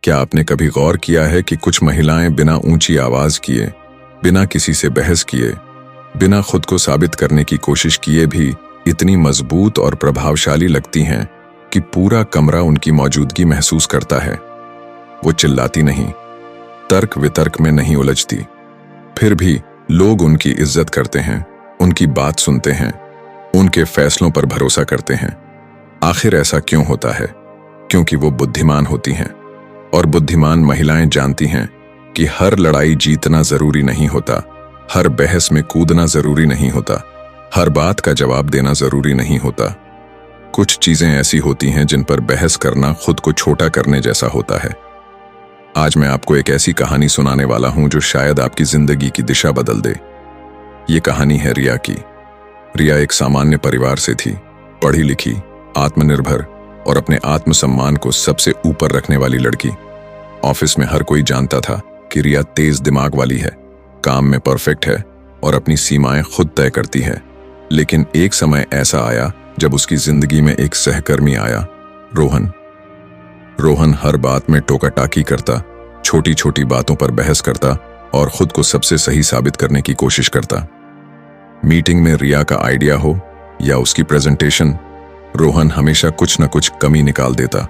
क्या आपने कभी गौर किया है कि कुछ महिलाएं बिना ऊंची आवाज किए, बिना किसी से बहस किए, बिना खुद को साबित करने की कोशिश किए भी इतनी मजबूत और प्रभावशाली लगती हैं कि पूरा कमरा उनकी मौजूदगी महसूस करता है। वो चिल्लाती नहीं, तर्क वितर्क में नहीं उलझती, फिर भी लोग उनकी इज्जत करते हैं, उनकी बात सुनते हैं, उनके फैसलों पर भरोसा करते हैं। आखिर ऐसा क्यों होता है? क्योंकि वो बुद्धिमान होती हैं, और बुद्धिमान महिलाएं जानती हैं कि हर लड़ाई जीतना जरूरी नहीं होता, हर बहस में कूदना जरूरी नहीं होता, हर बात का जवाब देना जरूरी नहीं होता। कुछ चीजें ऐसी होती हैं जिन पर बहस करना खुद को छोटा करने जैसा होता है। आज मैं आपको एक ऐसी कहानी सुनाने वाला हूं जो शायद आपकी जिंदगी की दिशा बदल दे। ये कहानी है रिया की। रिया एक सामान्य परिवार से थी, पढ़ी लिखी, आत्मनिर्भर और अपने आत्मसम्मान को सबसे ऊपर रखने वाली लड़की। ऑफिस में हर कोई जानता था कि रिया तेज दिमाग वाली है, काम में परफेक्ट है और अपनी सीमाएं खुद तय करती है। लेकिन एक समय ऐसा आया जब उसकी जिंदगी में एक सहकर्मी आया, रोहन। रोहन हर बात में टोका-टाकी करता, छोटी छोटी बातों पर बहस करता और खुद को सबसे सही साबित करने की कोशिश करता। मीटिंग में रिया का आइडिया हो या उसकी प्रेजेंटेशन, रोहन हमेशा कुछ न कुछ कमी निकाल देता।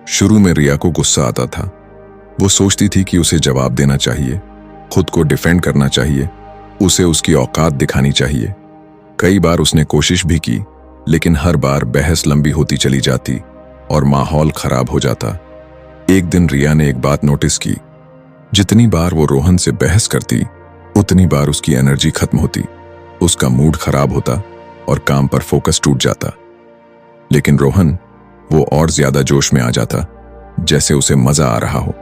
शुरू में रिया को गुस्सा आता था। वो सोचती थी कि उसे जवाब देना चाहिए, खुद को डिफेंड करना चाहिए, उसे उसकी औकात दिखानी चाहिए। कई बार उसने कोशिश भी की, लेकिन हर बार बहस लंबी होती चली जाती और माहौल खराब हो जाता। एक दिन रिया ने एक बात नोटिस की, जितनी बार वो रोहन से बहस करती, उतनी बार उसकी एनर्जी खत्म होती, उसका मूड खराब होता और काम पर फोकस टूट जाता। लेकिन रोहन, वो और ज्यादा जोश में आ जाता, जैसे उसे मजा आ रहा हो।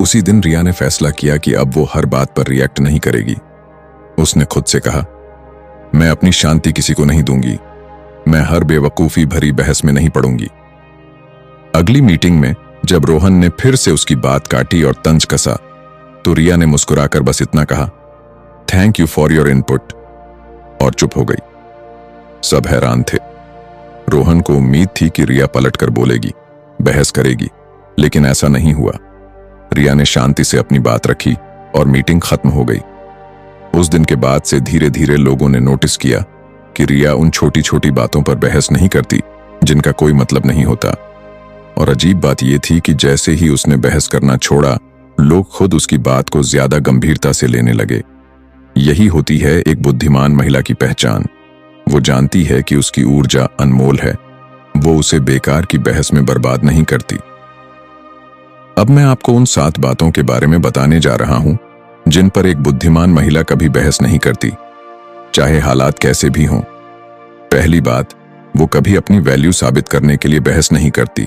उसी दिन रिया ने फैसला किया कि अब वो हर बात पर रिएक्ट नहीं करेगी। उसने खुद से कहा, मैं अपनी शांति किसी को नहीं दूंगी, मैं हर बेवकूफी भरी बहस में नहीं पड़ूंगी। अगली मीटिंग में जब रोहन ने फिर से उसकी बात काटी और तंज कसा, तो रिया ने मुस्कुराकर बस इतना कहा, thank you for your input, और चुप हो गई। सब हैरान थे। रोहन को उम्मीद थी कि रिया पलटकर बोलेगी, बहस करेगी, लेकिन ऐसा नहीं हुआ। रिया ने शांति से अपनी बात रखी और मीटिंग खत्म हो गई। उस दिन के बाद से धीरे धीरे लोगों ने नोटिस किया कि रिया उन छोटी छोटी बातों पर बहस नहीं करती जिनका कोई मतलब नहीं होता। और अजीब बात यह थी कि जैसे ही उसने बहस करना छोड़ा, लोग खुद उसकी बात को ज्यादा गंभीरता से लेने लगे। यही होती है एक बुद्धिमान महिला की पहचान। वो जानती है कि उसकी ऊर्जा अनमोल है, वो उसे बेकार की बहस में बर्बाद नहीं करती। अब मैं आपको उन 7 बातों के बारे में बताने जा रहा हूं जिन पर एक बुद्धिमान महिला कभी बहस नहीं करती, चाहे हालात कैसे भी हों। पहली बात, वो कभी अपनी वैल्यू साबित करने के लिए बहस नहीं करती।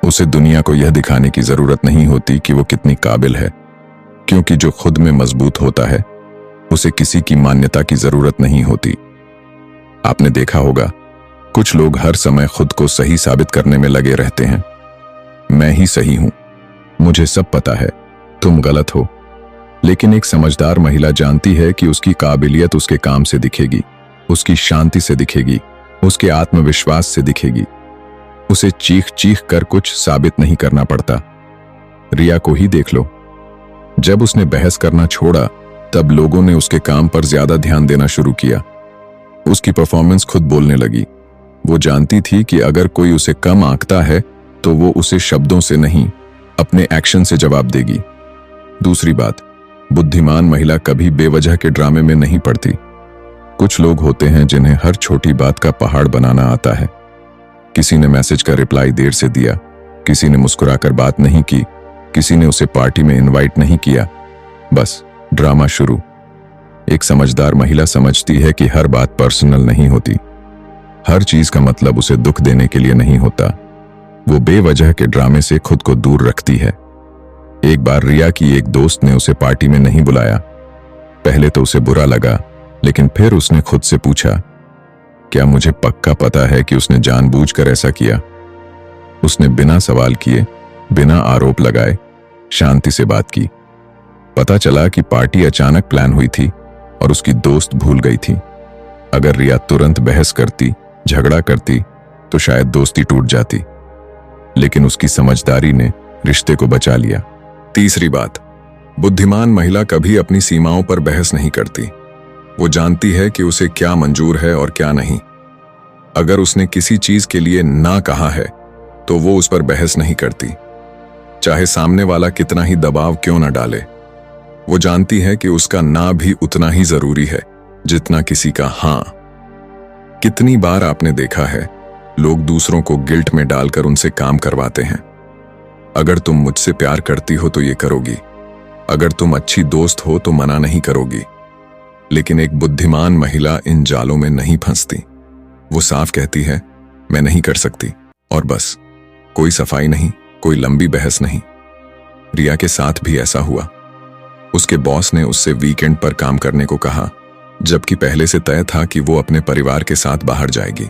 उसे दुनिया को यह दिखाने की जरूरत नहीं होती कि वो कितनी काबिल है, क्योंकि जो खुद में मजबूत होता है उसे किसी की मान्यता की जरूरत नहीं होती। आपने देखा होगा, कुछ लोग हर समय खुद को सही साबित करने में लगे रहते हैं। मैं ही सही हूं, मुझे सब पता है, तुम गलत हो। लेकिन एक समझदार महिला जानती है कि उसकी काबिलियत उसके काम से दिखेगी, उसकी शांति से दिखेगी, उसके आत्मविश्वास से दिखेगी। उसे चीख चीख कर कुछ साबित नहीं करना पड़ता। रिया को ही देख लो, जब उसने बहस करना छोड़ा, तब लोगों ने उसके काम पर ज्यादा ध्यान देना शुरू किया। उसकी परफॉर्मेंस खुद बोलने लगी। वो जानती थी कि अगर कोई उसे कम आंकता है तो वो उसे शब्दों से नहीं, अपने एक्शन से जवाब देगी। दूसरी बात, बुद्धिमान महिला कभी बेवजह के ड्रामे में नहीं पड़ती। कुछ लोग होते हैं जिन्हें हर छोटी बात का पहाड़ बनाना आता है। किसी ने मैसेज का रिप्लाई देर से दिया, किसी ने मुस्कुराकर बात नहीं की, किसी ने उसे पार्टी में इनवाइट नहीं किया, बस ड्रामा शुरू। एक समझदार महिला समझती है कि हर बात पर्सनल नहीं होती, हर चीज का मतलब उसे दुख देने के लिए नहीं होता। वो बेवजह के ड्रामे से खुद को दूर रखती है। एक बार रिया की एक दोस्त ने उसे पार्टी में नहीं बुलाया। पहले तो उसे बुरा लगा, लेकिन फिर उसने खुद से पूछा, क्या मुझे पक्का पता है कि उसने जानबूझकर ऐसा किया? उसने बिना सवाल किए, बिना आरोप लगाए, शांति से बात की। पता चला कि पार्टी अचानक प्लान हुई थी और उसकी दोस्त भूल गई थी। अगर रिया तुरंत बहस करती, झगड़ा करती, तो शायद दोस्ती टूट जाती। लेकिन उसकी समझदारी ने रिश्ते को बचा लिया। तीसरी बात, बुद्धिमान महिला कभी अपनी सीमाओं पर बहस नहीं करती। वो जानती है कि उसे क्या मंजूर है और क्या नहीं। अगर उसने किसी चीज के लिए ना कहा है तो वो उस पर बहस नहीं करती, चाहे सामने वाला कितना ही दबाव क्यों न डाले। वो जानती है कि उसका ना भी उतना ही जरूरी है जितना किसी का हां। कितनी बार आपने देखा है लोग दूसरों को गिल्ट में डालकर उनसे काम करवाते हैं। अगर तुम मुझसे प्यार करती हो तो ये करोगी, अगर तुम अच्छी दोस्त हो तो मना नहीं करोगी। लेकिन एक बुद्धिमान महिला इन जालों में नहीं फंसती। वो साफ कहती है, मैं नहीं कर सकती, और बस। कोई सफाई नहीं, कोई लंबी बहस नहीं। रिया के साथ भी ऐसा हुआ। उसके बॉस ने उससे वीकेंड पर काम करने को कहा, जबकि पहले से तय था कि वो अपने परिवार के साथ बाहर जाएगी।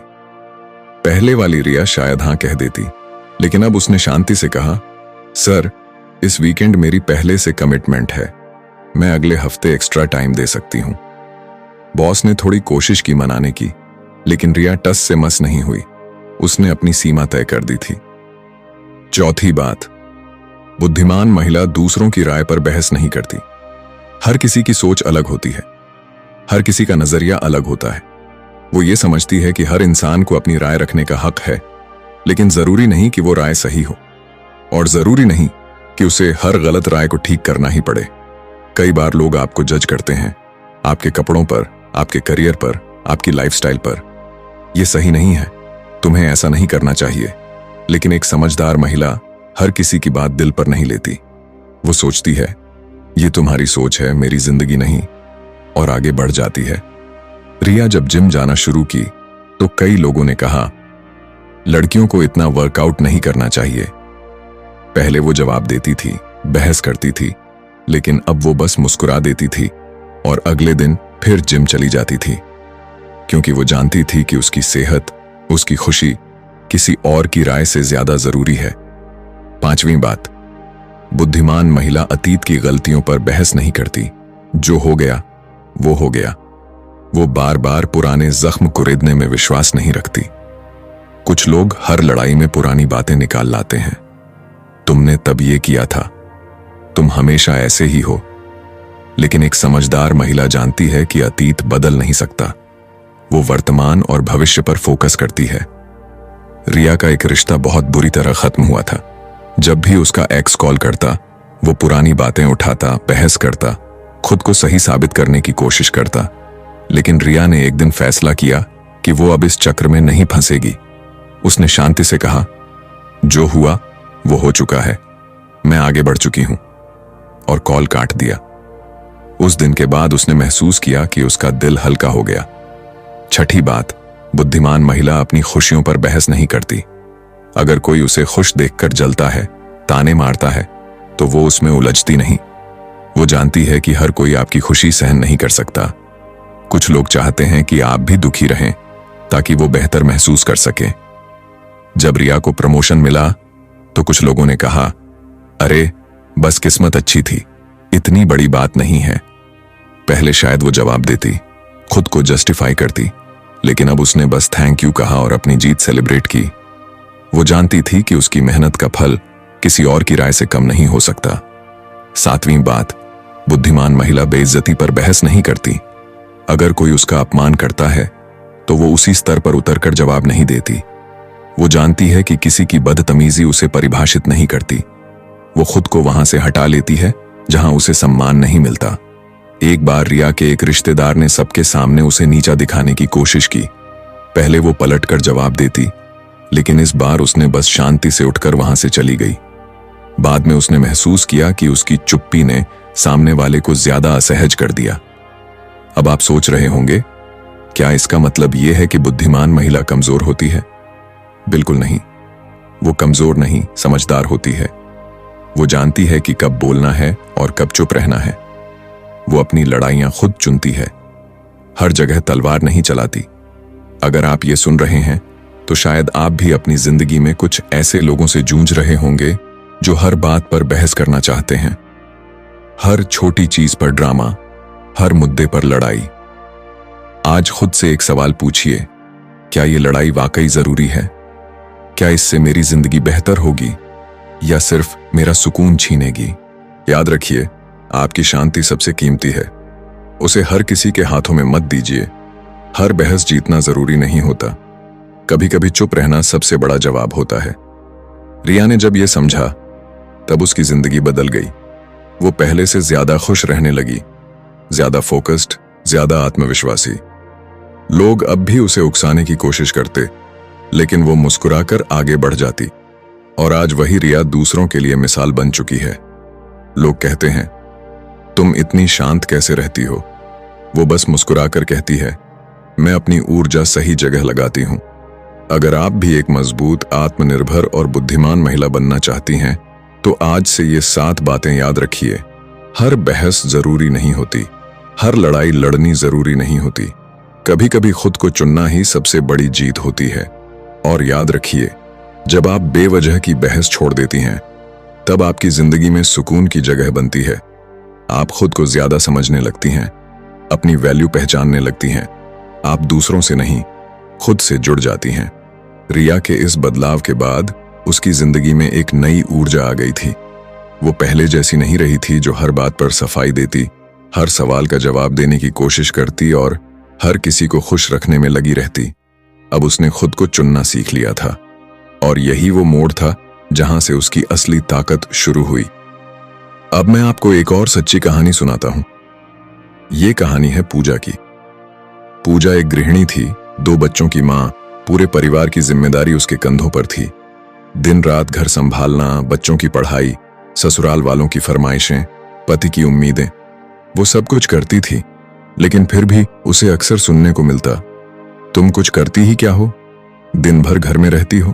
पहले वाली रिया शायद हां कह देती, लेकिन अब उसने शांति से कहा, सर, इस वीकेंड मेरी पहले से कमिटमेंट है, मैं अगले हफ्ते एक्स्ट्रा टाइम दे सकती हूं। बॉस ने थोड़ी कोशिश की मनाने की, लेकिन रिया टस से मस नहीं हुई। उसने अपनी सीमा तय कर दी थी। चौथी बात, बुद्धिमान महिला दूसरों की राय पर बहस नहीं करती। हर किसी की सोच अलग होती है, हर किसी का नजरिया अलग होता है। वो ये समझती है कि हर इंसान को अपनी राय रखने का हक है, लेकिन जरूरी नहीं कि वो राय सही हो, और जरूरी नहीं कि उसे हर गलत राय को ठीक करना ही पड़े। कई बार लोग आपको जज करते हैं, आपके कपड़ों पर, आपके करियर पर, आपकी लाइफस्टाइल पर। यह सही नहीं है, तुम्हें ऐसा नहीं करना चाहिए। लेकिन एक समझदार महिला हर किसी की बात दिल पर नहीं लेती। वो सोचती है, ये तुम्हारी सोच है, मेरी जिंदगी नहीं, और आगे बढ़ जाती है। रिया जब जिम जाना शुरू की तो कई लोगों ने कहा, लड़कियों को इतना वर्कआउट नहीं करना चाहिए। पहले वो जवाब देती थी, बहस करती थी, लेकिन अब वो बस मुस्कुरा देती थी और अगले दिन फिर जिम चली जाती थी, क्योंकि वो जानती थी कि उसकी सेहत, उसकी खुशी किसी और की राय से ज्यादा जरूरी है। पांचवीं बात, बुद्धिमान महिला अतीत की गलतियों पर बहस नहीं करती। जो हो गया वो हो गया। वो बार बार पुराने जख्म कुरेदने में विश्वास नहीं रखती। कुछ लोग हर लड़ाई में पुरानी बातें निकाल लाते हैं। तुमने तब ये किया था, तुम हमेशा ऐसे ही हो। लेकिन एक समझदार महिला जानती है कि अतीत बदल नहीं सकता। वो वर्तमान और भविष्य पर फोकस करती है। रिया का एक रिश्ता बहुत बुरी तरह खत्म हुआ था। जब भी उसका एक्स कॉल करता, वो पुरानी बातें उठाता, बहस करता, खुद को सही साबित करने की कोशिश करता। लेकिन रिया ने एक दिन फैसला किया कि वो अब इस चक्र में नहीं फंसेगी। उसने शांति से कहा, जो हुआ वो हो चुका है, मैं आगे बढ़ चुकी हूं, और कॉल काट दिया। उस दिन के बाद उसने महसूस किया कि उसका दिल हल्का हो गया। छठी बात, बुद्धिमान महिला अपनी खुशियों पर बहस नहीं करती। अगर कोई उसे खुश देखकर जलता है, ताने मारता है, तो वो उसमें उलझती नहीं। वो जानती है कि हर कोई आपकी खुशी सहन नहीं कर सकता। कुछ लोग चाहते हैं कि आप भी दुखी रहें ताकि वो बेहतर महसूस कर सकें। जब रिया को प्रमोशन मिला तो कुछ लोगों ने कहा, अरे बस किस्मत अच्छी थी, इतनी बड़ी बात नहीं है। पहले शायद वो जवाब देती, खुद को जस्टिफाई करती, लेकिन अब उसने बस थैंक यू कहा और अपनी जीत सेलिब्रेट की। वो जानती थी कि उसकी मेहनत का फल किसी और की राय से कम नहीं हो सकता। सातवीं बात, बुद्धिमान महिला बेइज्जती पर बहस नहीं करती। अगर कोई उसका अपमान करता है तो वो उसी स्तर पर उतरकर जवाब नहीं देती। वो जानती है कि किसी की बदतमीजी उसे परिभाषित नहीं करती। वो खुद को वहां से हटा लेती है जहां उसे सम्मान नहीं मिलता। एक बार रिया के एक रिश्तेदार ने सबके सामने उसे नीचा दिखाने की कोशिश की। पहले वो पलटकर जवाब देती, लेकिन इस बार उसने बस शांति से उठकर वहां से चली गई। बाद में उसने महसूस किया कि उसकी चुप्पी ने सामने वाले को ज्यादा असहज कर दिया। अब आप सोच रहे होंगे, क्या इसका मतलब यह है कि बुद्धिमान महिला कमजोर होती है? बिल्कुल नहीं। वो कमजोर नहीं, समझदार होती है। वो जानती है कि कब बोलना है और कब चुप रहना है। वो अपनी लड़ाइयां खुद चुनती है, हर जगह तलवार नहीं चलाती। अगर आप ये सुन रहे हैं तो शायद आप भी अपनी जिंदगी में कुछ ऐसे लोगों से जूझ रहे होंगे जो हर बात पर बहस करना चाहते हैं, हर छोटी चीज पर ड्रामा, हर मुद्दे पर लड़ाई। आज खुद से एक सवाल पूछिए, क्या ये लड़ाई वाकई जरूरी है? क्या इससे मेरी जिंदगी बेहतर होगी या सिर्फ मेरा सुकून छीनेगी। याद रखिए, आपकी शांति सबसे कीमती है। उसे हर किसी के हाथों में मत दीजिए। हर बहस जीतना जरूरी नहीं होता। कभी कभी चुप रहना सबसे बड़ा जवाब होता है। रिया ने जब यह समझा, तब उसकी जिंदगी बदल गई। वो पहले से ज्यादा खुश रहने लगी, ज्यादा फोकस्ड, ज्यादा आत्मविश्वासी। लोग अब भी उसे उकसाने की कोशिश करते, लेकिन वो मुस्कुराकर आगे बढ़ जाती। और आज वही रिया दूसरों के लिए मिसाल बन चुकी है। लोग कहते हैं, तुम इतनी शांत कैसे रहती हो? वो बस मुस्कुराकर कहती है, मैं अपनी ऊर्जा सही जगह लगाती हूं। अगर आप भी एक मजबूत, आत्मनिर्भर और बुद्धिमान महिला बनना चाहती हैं, तो आज से ये 7 बातें याद रखिए। हर बहस जरूरी नहीं होती, हर लड़ाई लड़नी जरूरी नहीं होती। कभी कभी खुद को चुनना ही सबसे बड़ी जीत होती है। और याद रखिए, जब आप बेवजह की बहस छोड़ देती हैं, तब आपकी जिंदगी में सुकून की जगह बनती है। आप खुद को ज्यादा समझने लगती हैं, अपनी वैल्यू पहचानने लगती हैं। आप दूसरों से नहीं, खुद से जुड़ जाती हैं। रिया के इस बदलाव के बाद उसकी जिंदगी में एक नई ऊर्जा आ गई थी। वो पहले जैसी नहीं रही थी, जो हर बात पर सफाई देती, हर सवाल का जवाब देने की कोशिश करती और हर किसी को खुश रखने में लगी रहती। अब उसने खुद को चुनना सीख लिया था, और यही वो मोड़ था जहां से उसकी असली ताकत शुरू हुई। अब मैं आपको एक और सच्ची कहानी सुनाता हूं। ये कहानी है पूजा की। पूजा एक गृहिणी थी, 2 बच्चों की मां। पूरे परिवार की जिम्मेदारी उसके कंधों पर थी। दिन रात घर संभालना, बच्चों की पढ़ाई, ससुराल वालों की फरमाइशें, पति की उम्मीदें, वो सब कुछ करती थी। लेकिन फिर भी उसे अक्सर सुनने को मिलता, तुम कुछ करती ही क्या हो, दिन भर घर में रहती हो।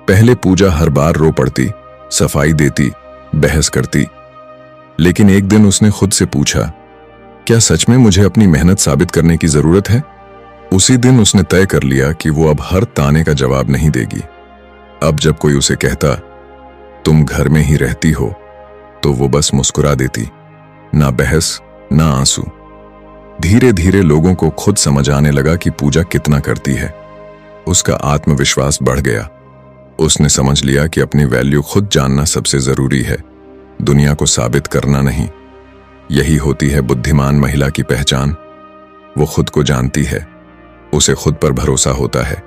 पहले पूजा हर बार रो पड़ती, सफाई देती, बहस करती। लेकिन एक दिन उसने खुद से पूछा, क्या सच में मुझे अपनी मेहनत साबित करने की जरूरत है? उसी दिन उसने तय कर लिया कि वो अब हर ताने का जवाब नहीं देगी। अब जब कोई उसे कहता, तुम घर में ही रहती हो, तो वो बस मुस्कुरा देती, ना बहस ना आंसू। धीरे धीरे लोगों को खुद समझ आने लगा कि पूजा कितना करती है। उसका आत्मविश्वास बढ़ गया। उसने समझ लिया कि अपनी वैल्यू खुद जानना सबसे जरूरी है, दुनिया को साबित करना नहीं। यही होती है बुद्धिमान महिला की पहचान। वो खुद को जानती है, उसे खुद पर भरोसा होता है।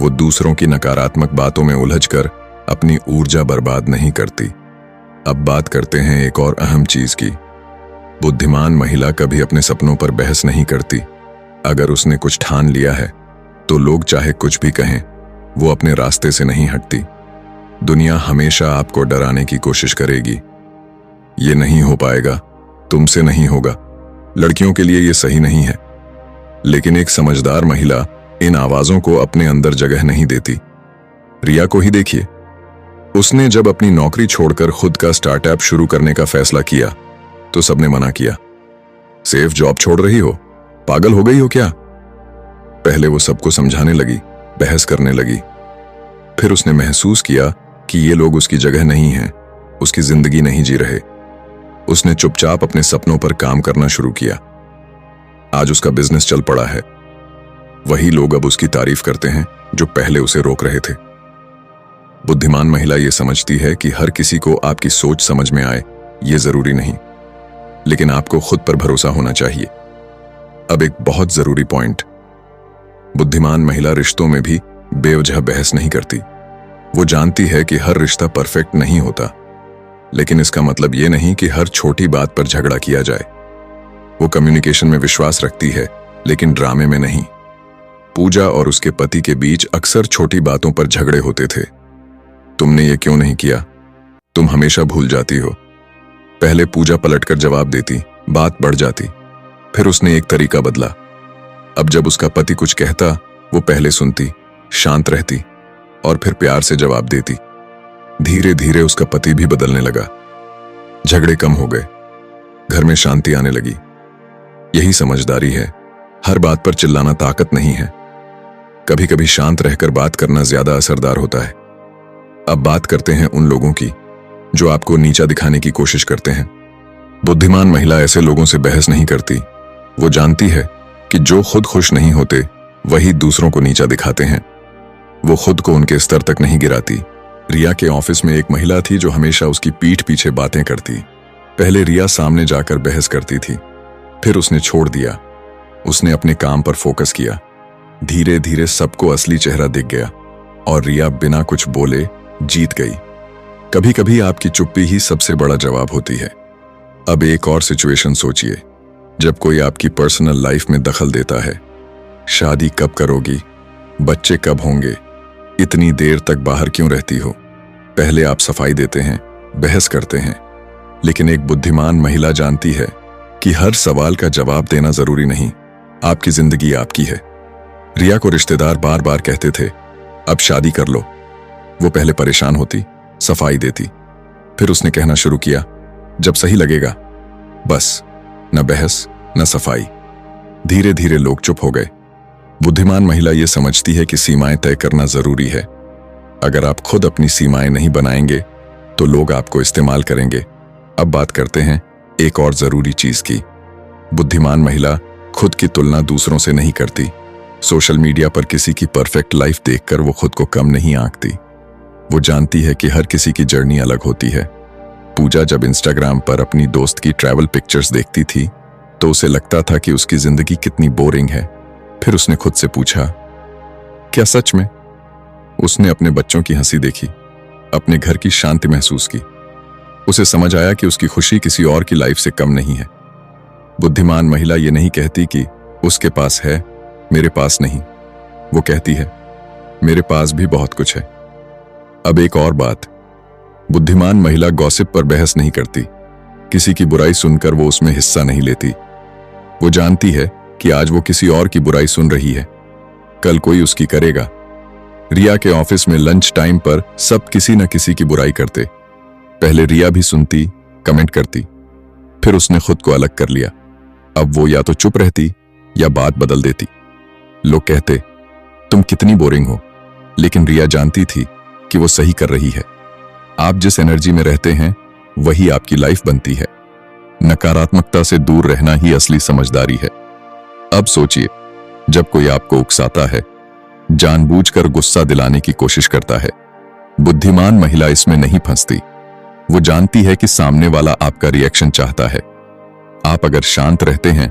वो दूसरों की नकारात्मक बातों में उलझकर अपनी ऊर्जा बर्बाद नहीं करती। अब बात करते हैं एक और अहम चीज की। बुद्धिमान महिला कभी अपने सपनों पर बहस नहीं करती। अगर उसने कुछ ठान लिया है, तो लोग चाहे कुछ भी कहें, वो अपने रास्ते से नहीं हटती। दुनिया हमेशा आपको डराने की कोशिश करेगी। ये नहीं हो पाएगा, तुमसे नहीं होगा, लड़कियों के लिए ये सही नहीं है। लेकिन एक समझदार महिला इन आवाजों को अपने अंदर जगह नहीं देती। रिया को ही देखिए, उसने जब अपनी नौकरी छोड़कर खुद का स्टार्टअप शुरू करने का फैसला किया, तो सबने मना किया। सेफ जॉब छोड़ रही हो, पागल हो गई हो क्या? पहले वो सबको समझाने लगी, बहस करने लगी। फिर उसने महसूस किया कि ये लोग उसकी जगह नहीं हैं, उसकी जिंदगी नहीं जी रहे। उसने चुपचाप अपने सपनों पर काम करना शुरू किया। आज उसका बिजनेस चल पड़ा है। वही लोग अब उसकी तारीफ करते हैं जो पहले उसे रोक रहे थे। बुद्धिमान महिला ये समझती है कि हर किसी को आपकी सोच समझ में आए ये जरूरी नहीं, लेकिन आपको खुद पर भरोसा होना चाहिए। अब एक बहुत जरूरी पॉइंट, बुद्धिमान महिला रिश्तों में भी बेवजह बहस नहीं करती। वो जानती है कि हर रिश्ता परफेक्ट नहीं होता, लेकिन इसका मतलब ये नहीं कि हर छोटी बात पर झगड़ा किया जाए। वो कम्युनिकेशन में विश्वास रखती है, लेकिन ड्रामे में नहीं। पूजा और उसके पति के बीच अक्सर छोटी बातों पर झगड़े होते थे। तुमने ये क्यों नहीं किया? तुम हमेशा भूल जाती हो। पहले पूजा पलटकर जवाब देती, बात बढ़ जाती। फिर उसने एक तरीका बदला। अब जब उसका पति कुछ कहता, वो पहले सुनती, शांत रहती और फिर प्यार से जवाब देती। धीरे धीरे उसका पति भी बदलने लगा। झगड़े कम हो गए, घर में शांति आने लगी। यही समझदारी है। हर बात पर चिल्लाना ताकत नहीं है। कभी कभी शांत रहकर बात करना ज्यादा असरदार होता है। अब बात करते हैं उन लोगों की जो आपको नीचा दिखाने की कोशिश करते हैं। बुद्धिमान महिला ऐसे लोगों से बहस नहीं करती। वो जानती है कि जो खुद खुश नहीं होते वही दूसरों को नीचा दिखाते हैं। वो खुद को उनके स्तर तक नहीं गिराती, रिया के ऑफिस में एक महिला थी जो हमेशा उसकी पीठ पीछे बातें करती। पहले रिया सामने जाकर बहस करती थी, फिर उसने छोड़ दिया। उसने अपने काम पर फोकस किया। धीरे धीरे सबको असली चेहरा दिख गया और रिया बिना कुछ बोले जीत गई। कभी कभी आपकी चुप्पी ही सबसे बड़ा जवाब होती है। अब एक और सिचुएशन सोचिए, जब कोई आपकी पर्सनल लाइफ में दखल देता है। शादी कब करोगी, बच्चे कब होंगे, इतनी देर तक बाहर क्यों रहती हो, पहले आप सफाई देते हैं, बहस करते हैं। लेकिन एक बुद्धिमान महिला जानती है कि हर सवाल का जवाब देना जरूरी नहीं। आपकी जिंदगी आपकी है। रिया को रिश्तेदार बार बार कहते थे, अब शादी कर लो। वो पहले परेशान होती, सफाई देती, फिर उसने कहना शुरू किया, जब सही लगेगा। बस न बहस न सफाई। धीरे धीरे लोग चुप हो गए। बुद्धिमान महिला ये समझती है कि सीमाएं तय करना जरूरी है। अगर आप खुद अपनी सीमाएं नहीं बनाएंगे तो लोग आपको इस्तेमाल करेंगे। अब बात करते हैं एक और जरूरी चीज की। बुद्धिमान महिला खुद की तुलना दूसरों से नहीं करती। सोशल मीडिया पर किसी की परफेक्ट लाइफ देखकर वो खुद को कम नहीं आंकती। वो जानती है कि हर किसी की जर्नी अलग होती है। पूजा जब इंस्टाग्राम पर अपनी दोस्त की ट्रैवल पिक्चर्स देखती थी तो उसे लगता था कि उसकी जिंदगी कितनी बोरिंग है। फिर उसने खुद से पूछा, क्या सच में? उसने अपने बच्चों की हंसी देखी, अपने घर की शांति महसूस की। उसे समझ आया कि उसकी खुशी किसी और की लाइफ से कम नहीं है। बुद्धिमान महिला ये नहीं कहती कि उसके पास है, मेरे पास नहीं। वो कहती है, मेरे पास भी बहुत कुछ है। अब एक और बात, बुद्धिमान महिला गॉसिप पर बहस नहीं करती। किसी की बुराई सुनकर वो उसमें हिस्सा नहीं लेती। वो जानती है कि आज वो किसी और की बुराई सुन रही है, कल कोई उसकी करेगा। रिया के ऑफिस में लंच टाइम पर सब किसी न किसी की बुराई करते। पहले रिया भी सुनती, कमेंट करती, फिर उसने खुद को अलग कर लिया। अब वो या तो चुप रहती या बात बदल देती। लोग कहते, तुम कितनी बोरिंग हो, लेकिन रिया जानती थी कि वो सही कर रही है। आप जिस एनर्जी में रहते हैं वही आपकी लाइफ बनती है। नकारात्मकता से दूर रहना ही असली समझदारी है। अब सोचिए, जब कोई आपको उकसाता है, जानबूझकर गुस्सा दिलाने की कोशिश करता है, बुद्धिमान महिला इसमें नहीं फंसती। वो जानती है कि सामने वाला आपका रिएक्शन चाहता है। आप अगर शांत रहते हैं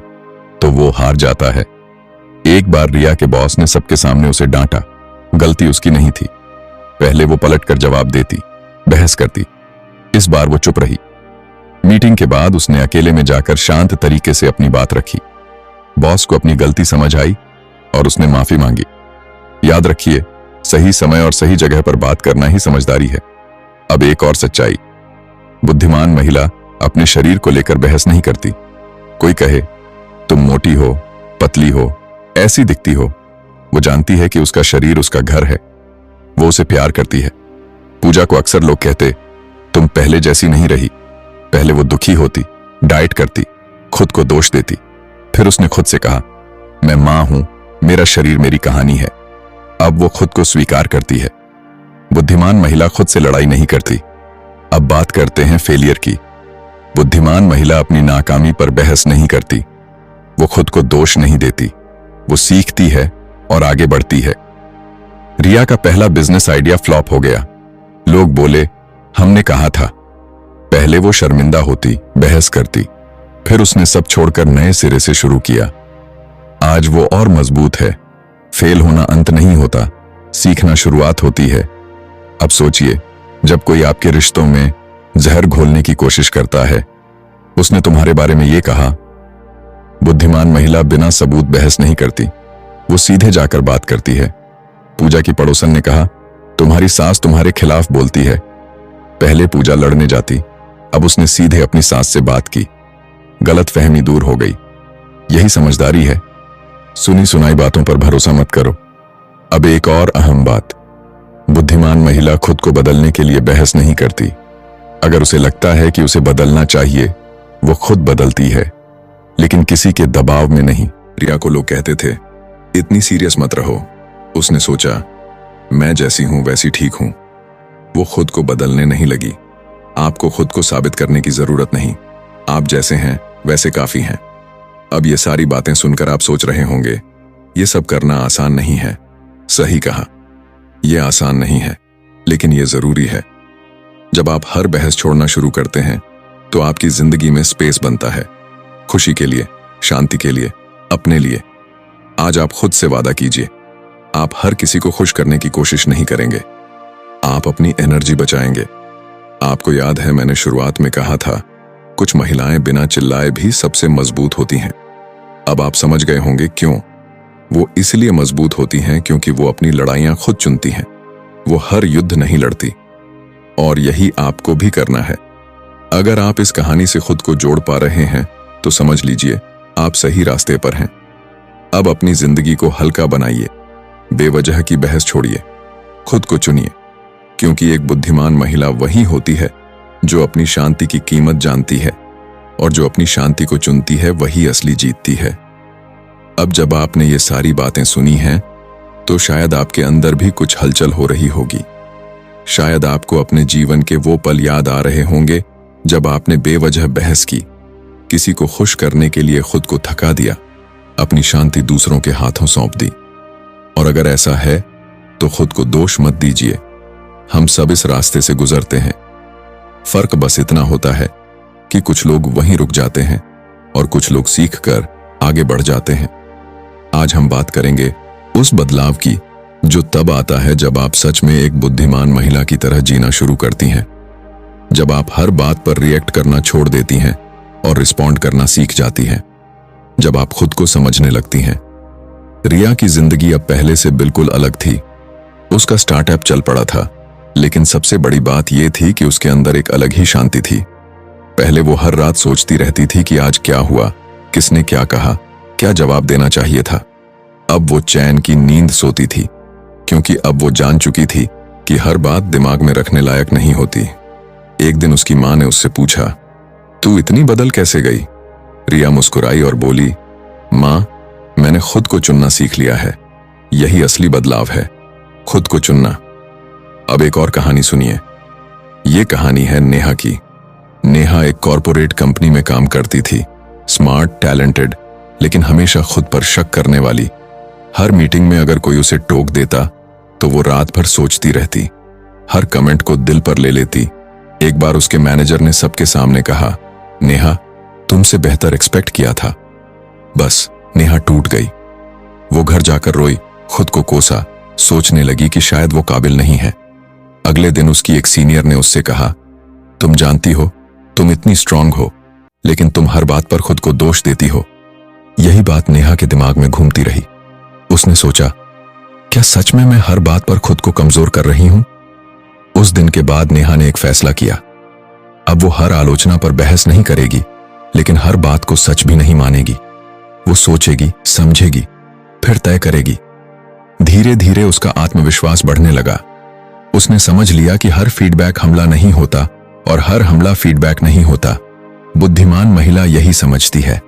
तो वो हार जाता है। एक बार रिया के बॉस ने सबके सामने उसे डांटा। गलती उसकी नहीं थी। पहले वो पलटकर जवाब देती, बहस करती। इस बार वो चुप रही। मीटिंग के बाद उसने अकेले में जाकर शांत तरीके से अपनी बात रखी। बॉस को अपनी गलती समझ आई और उसने माफी मांगी। याद रखिए, सही समय और सही जगह पर बात करना ही समझदारी है। अब एक और सच्चाई, बुद्धिमान महिला अपने शरीर को लेकर बहस नहीं करती। कोई कहे, तुम मोटी हो, पतली हो, ऐसी दिखती हो, वो जानती है कि उसका शरीर उसका घर है। वो उसे प्यार करती है। पूजा को अक्सर लोग कहते, तुम पहले जैसी नहीं रही। पहले वो दुखी होती, डाइट करती, खुद को दोष देती। फिर उसने खुद से कहा, मैं मां हूं, मेरा शरीर मेरी कहानी है। अब वो खुद को स्वीकार करती है। बुद्धिमान महिला खुद से लड़ाई नहीं करती। अब बात करते हैं फेलियर की। बुद्धिमान महिला अपनी नाकामी पर बहस नहीं करती। वो खुद को दोष नहीं देती। वो सीखती है और आगे बढ़ती है। रिया का पहला बिजनेस आइडिया फ्लॉप हो गया। लोग बोले, हमने कहा था। पहले वो शर्मिंदा होती, बहस करती, फिर उसने सब छोड़कर नए सिरे से शुरू किया। आज वो और मजबूत है। फेल होना अंत नहीं होता, सीखना शुरुआत होती है। अब सोचिए, जब कोई आपके रिश्तों में जहर घोलने की कोशिश करता है, उसने तुम्हारे बारे में ये कहा। बुद्धिमान महिला बिना सबूत बहस नहीं करती। वो सीधे जाकर बात करती है। पूजा की पड़ोसन ने कहा, तुम्हारी सास तुम्हारे खिलाफ बोलती है। पहले पूजा लड़ने जाती, अब उसने सीधे अपनी सास से बात की। गलतफहमी दूर हो गई। यही समझदारी है। सुनी सुनाई बातों पर भरोसा मत करो। अब एक और अहम बात, बुद्धिमान महिला खुद को बदलने के लिए बहस नहीं करती। अगर उसे लगता है कि उसे बदलना चाहिए, वो खुद बदलती है, लेकिन किसी के दबाव में नहीं। रिया को लोग कहते थे, इतनी सीरियस मत रहो। उसने सोचा, मैं जैसी हूं वैसी ठीक हूं। वो खुद को बदलने नहीं लगी। आपको खुद को साबित करने की जरूरत नहीं। आप जैसे हैं वैसे काफी हैं। अब ये सारी बातें सुनकर आप सोच रहे होंगे, ये सब करना आसान नहीं है। सही कहा, यह आसान नहीं है, लेकिन ये जरूरी है। जब आप हर बहस छोड़ना शुरू करते हैं तो आपकी जिंदगी में स्पेस बनता है, खुशी के लिए, शांति के लिए, अपने लिए। आज आप खुद से वादा कीजिए, आप हर किसी को खुश करने की कोशिश नहीं करेंगे। आप अपनी एनर्जी बचाएंगे। आपको याद है मैंने शुरुआत में कहा था, कुछ महिलाएं बिना चिल्लाए भी सबसे मजबूत होती हैं। अब आप समझ गए होंगे क्यों। वो इसलिए मजबूत होती हैं क्योंकि वो अपनी लड़ाइयां खुद चुनती हैं। वो हर युद्ध नहीं लड़ती, और यही आपको भी करना है। अगर आप इस कहानी से खुद को जोड़ पा रहे हैं तो समझ लीजिए आप सही रास्ते पर हैं। अब अपनी जिंदगी को हल्का बनाइए, बेवजह की बहस छोड़िए, खुद को चुनिए, क्योंकि एक बुद्धिमान महिला वही होती है जो अपनी शांति की कीमत जानती है, और जो अपनी शांति को चुनती है वही असली जीतती है। अब जब आपने ये सारी बातें सुनी हैं तो शायद आपके अंदर भी कुछ हलचल हो रही होगी। शायद आपको अपने जीवन के वो पल याद आ रहे होंगे जब आपने बेवजह बहस की, किसी को खुश करने के लिए खुद को थका दिया, अपनी शांति दूसरों के हाथों सौंप दी। और अगर ऐसा है तो खुद को दोष मत दीजिए। हम सब इस रास्ते से गुजरते हैं। फर्क बस इतना होता है कि कुछ लोग वहीं रुक जाते हैं और कुछ लोग सीखकर आगे बढ़ जाते हैं। आज हम बात करेंगे उस बदलाव की जो तब आता है जब आप सच में एक बुद्धिमान महिला की तरह जीना शुरू करती हैं। जब आप हर बात पर रिएक्ट करना छोड़ देती हैं और रिस्पॉन्ड करना सीख जाती हैं। जब आप खुद को समझने लगती हैं। रिया की जिंदगी अब पहले से बिल्कुल अलग थी। उसका स्टार्टअप चल पड़ा था, लेकिन सबसे बड़ी बात यह थी कि उसके अंदर एक अलग ही शांति थी। पहले वो हर रात सोचती रहती थी कि आज क्या हुआ, किसने क्या कहा, क्या जवाब देना चाहिए था। अब वो चैन की नींद सोती थी, क्योंकि अब वो जान चुकी थी कि हर बात दिमाग में रखने लायक नहीं होती। एक दिन उसकी मां ने उससे पूछा, तू इतनी बदल कैसे गई? रिया मुस्कुराई और बोली, मां, मैंने खुद को चुनना सीख लिया है। यही असली बदलाव है, खुद को चुनना। अब एक और कहानी सुनिए। ये कहानी है नेहा की। नेहा एक कॉरपोरेट कंपनी में काम करती थी। स्मार्ट, टैलेंटेड, लेकिन हमेशा खुद पर शक करने वाली। हर मीटिंग में अगर कोई उसे टोक देता तो वो रात भर सोचती रहती, हर कमेंट को दिल पर ले लेती। एक बार उसके मैनेजर ने सबके सामने कहा, नेहा, तुमसे बेहतर एक्सपेक्ट किया था। बस नेहा टूट गई। वो घर जाकर रोई, खुद को कोसा, सोचने लगी कि शायद वो काबिल नहीं है। अगले दिन उसकी एक सीनियर ने उससे कहा, तुम जानती हो तुम इतनी स्ट्रांग हो, लेकिन तुम हर बात पर खुद को दोष देती हो। यही बात नेहा के दिमाग में घूमती रही। उसने सोचा, क्या सच में मैं हर बात पर खुद को कमजोर कर रही हूं? उस दिन के बाद नेहा ने एक फैसला किया। अब वो हर आलोचना पर बहस नहीं करेगी, लेकिन हर बात को सच भी नहीं मानेगी। वो सोचेगी, समझेगी, फिर तय करेगी। धीरे धीरे उसका आत्मविश्वास बढ़ने लगा। उसने समझ लिया कि हर फीडबैक हमला नहीं होता और हर हमला फीडबैक नहीं होता। बुद्धिमान महिला यही समझती है।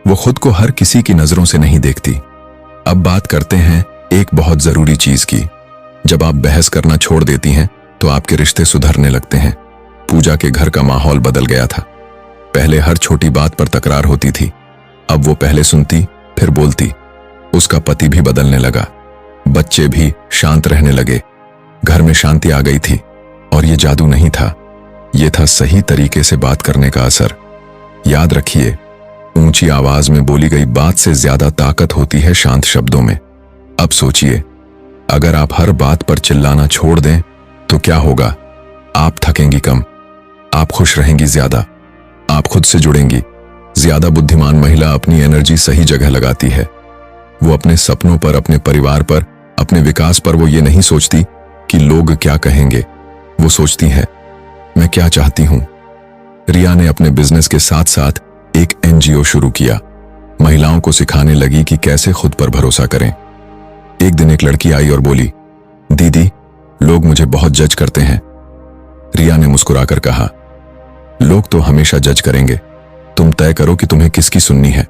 वो खुद को हर किसी की नजरों से नहीं देखती। अब बात करते हैं एक बहुत जरूरी चीज की। जब आप बहस करना छोड़ देती हैं तो आपके रिश्ते सुधरने लगते हैं। पूजा के घर का माहौल बदल गया था। पहले हर छोटी बात पर तकरार होती थी। अब वो पहले सुनती, फिर बोलती। उसका पति भी बदलने लगा, बच्चे भी शांत रहने लगे। घर में शांति आ गई थी, और ये जादू नहीं था, ये था सही तरीके से बात करने का असर। याद रखिए, ऊंची आवाज में बोली गई बात से ज्यादा ताकत होती है शांत शब्दों में। अब सोचिए, अगर आप हर बात पर चिल्लाना छोड़ दें तो क्या होगा? आप थकेंगी कम, आप खुश रहेंगी ज्यादा, आप खुद से जुड़ेंगी। ज्यादा बुद्धिमान महिला अपनी एनर्जी सही जगह लगाती है। वो अपने सपनों पर, अपने परिवार पर, अपने विकास पर वो ये नहीं सोचती कि लोग क्या कहेंगे। वो सोचती है, मैं क्या चाहती हूं। रिया ने अपने बिजनेस के साथ साथ एक एनजीओ शुरू किया। महिलाओं को सिखाने लगी कि कैसे खुद पर भरोसा करें। एक दिन एक लड़की आई और बोली, दीदी, लोग मुझे बहुत जज करते हैं। रिया ने मुस्कुराकर कहा, लोग तो हमेशा जज करेंगे, तुम तय करो कि तुम्हें किसकी सुननी है।